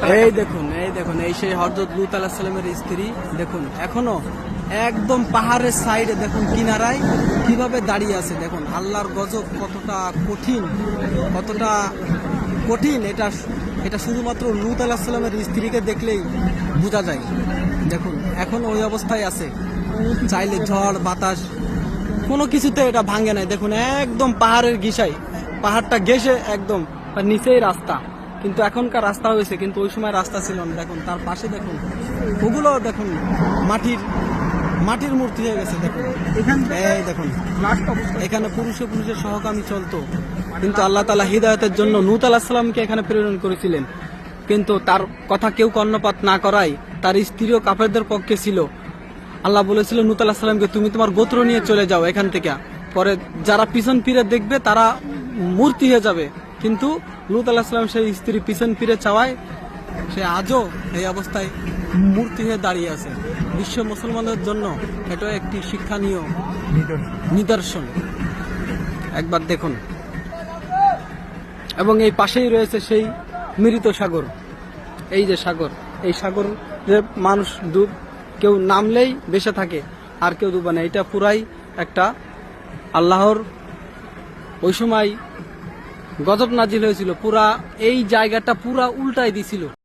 এই দেখুন এই সেই হযরত লূত আলাইহিস সালামের স্ত্রী। দেখুন এখনো একদম পাহাড়ের সাইডে দেখুন কিনারায় কিভাবে দাঁড়িয়ে আছে। দেখুন আল্লাহর গজব কতটা কঠিন এটা শুধুমাত্র লূত আলাইহিস সালামের স্ত্রীকে দেখলেই বোঝা যায়। দেখুন এখন ওই অবস্থায় আছে, চাইলে ঝড় বাতাস কোনো কিছুতে এটা ভাঙে নাই। দেখুন একদম পাহাড়ের পাহাড়টা ঘেঁষে একদম তার নিচেই রাস্তা, কিন্তু এখনকার রাস্তা হয়েছে, কিন্তু ওই সময় রাস্তা ছিল না। দেখুন তার পাশে দেখুন ওগুলো দেখুন মাটির মূর্তি হয়ে গেছে। দেখুন এই দেখুন এখানে পুরুষের সহকামী চলতো, কিন্তু আল্লাহ তাআলা হিদায়াতের জন্য নূহ আলাইহিস সালামকে এখানে প্রেরণ করেছিলেন, কিন্তু তার কথা কেউ কর্ণপাত না করায় তার স্ত্রীও কাফেরদের পক্ষে ছিল। আল্লাহ বলেছিল নূহ আলাইহিস সালামকে, তুমি তোমার গোত্র নিয়ে চলে যাও এখান থেকে। পরে যারা পিছন ফিরে দেখবে তারা মূর্তি হয়ে যাবে, কিন্তু লূত আলাইহিস সালাম সেই স্ত্রী পিছন ফিরে চাওয়ায় সে আজও এই অবস্থায় মূর্তি হয়ে দাঁড়িয়ে আছে। বিশ্ব মুসলমানদের জন্য এটা একটি শিক্ষণীয় নিদর্শন। একবার দেখুন। এবং এই পাশেই রয়েছে সেই মৃত সাগর। এই যে সাগর, এই সাগর যে মানুষ কেউ নামলেই বেঁচে থাকে আর কেউ ডুবে না। এটা পুরাই একটা আল্লাহর ওই সময় গজব নাজিল হয়েছিল, পুরা এই জায়গাটা পুরা উল্টাই দিছিল।